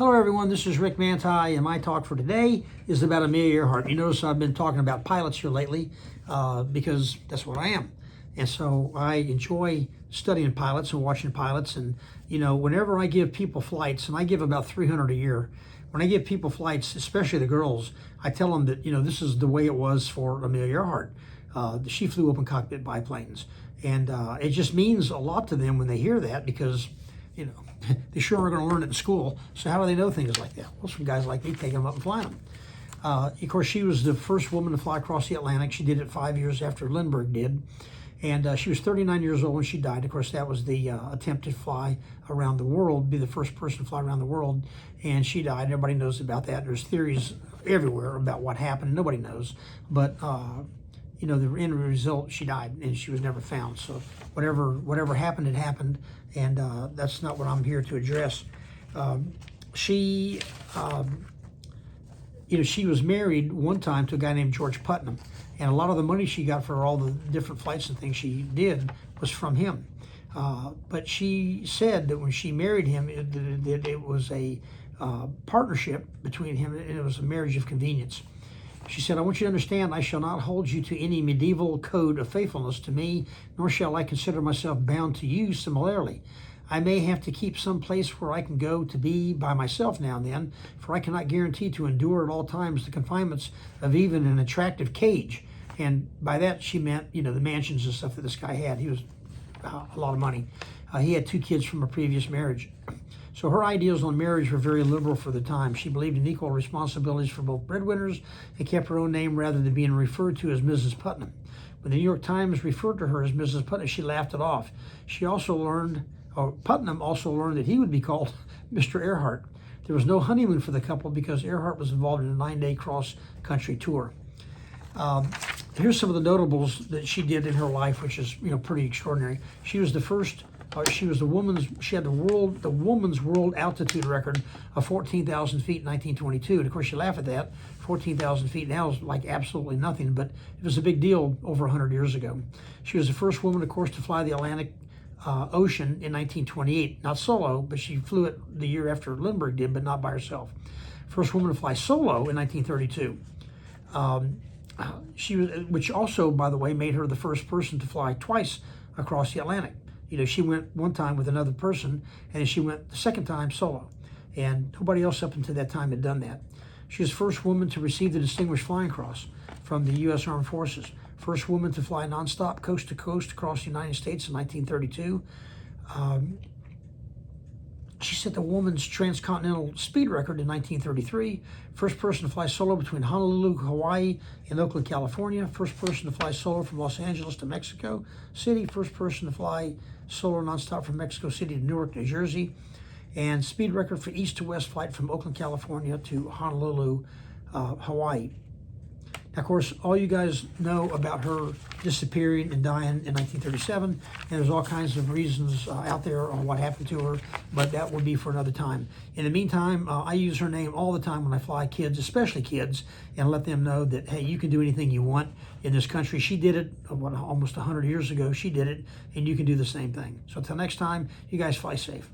Hello everyone, this is Rick Mantei, and my talk for today is about Amelia Earhart. You notice I've been talking about pilots here lately because that's what I am. And so I enjoy studying pilots and watching pilots. And whenever I give people flights, and I give about 300 a year, when I give people flights, especially the girls, I tell them that, this is the way it was for Amelia Earhart. She flew open cockpit biplanes. And it just means a lot to them when they hear that because, they sure are going to learn it in school. So how do they know things like that? Well, some guys like me taking them up and flying them. Of course, she was the first woman to fly across the Atlantic. She did it 5 years after Lindbergh did. And she was 39 years old when she died. Of course, that was the attempt to fly around the world, be the first person to fly around the world. And she died. Everybody knows about that. There's theories everywhere about what happened. Nobody knows. But, the end result, she died and she was never found. So whatever happened, it happened. And that's not what I'm here to address. She was married one time to a guy named George Putnam. And a lot of the money she got for all the different flights and things she did was from him. But she said that when she married him, it was a partnership between him, and it was a marriage of convenience. She said, "I want you to understand, I shall not hold you to any medieval code of faithfulness to me, nor shall I consider myself bound to you similarly. I may have to keep some place where I can go to be by myself now and then, for I cannot guarantee to endure at all times the confinements of even an attractive cage." And by that, she meant, the mansions and stuff that this guy had. He was a lot of money. He had 2 kids from a previous marriage. So her ideals on marriage were very liberal for the time. She believed in equal responsibilities for both breadwinners and kept her own name rather than being referred to as Mrs. Putnam. When the New York Times referred to her as Mrs. Putnam, she laughed it off. Putnam also learned that he would be called Mr. Earhart. There was no honeymoon for the couple because Earhart was involved in a 9-day cross-country tour. Here's some of the notables that she did in her life, which is pretty extraordinary. She was the first. She had the woman's world altitude record of 14,000 feet in 1922. And of course, you laugh at that. 14,000 feet now is like absolutely nothing, but it was a big deal over 100 years ago. She was the first woman, of course, to fly the Atlantic Ocean in 1928. Not solo, but she flew it the year after Lindbergh did, but not by herself. First woman to fly solo in 1932. Which also, by the way, made her the first person to fly twice across the Atlantic. She went one time with another person, and then she went the second time solo. And nobody else up until that time had done that. She was the first woman to receive the Distinguished Flying Cross from the U.S. Armed Forces. First woman to fly nonstop coast to coast across the United States in 1932. She set the woman's transcontinental speed record in 1933. First person to fly solo between Honolulu, Hawaii, and Oakland, California. First person to fly solo from Los Angeles to Mexico City. First person to fly solo nonstop from Mexico City to Newark, New Jersey. And speed record for east to west flight from Oakland, California to Honolulu, Hawaii. Now, of course, all you guys know about her disappearing and dying in 1937, and there's all kinds of reasons out there on what happened to her, but that will be for another time. In the meantime, I use her name all the time when I fly kids, especially kids, and let them know that, hey, you can do anything you want in this country. She did it, almost 100 years ago. She did it, and you can do the same thing. So until next time, you guys fly safe.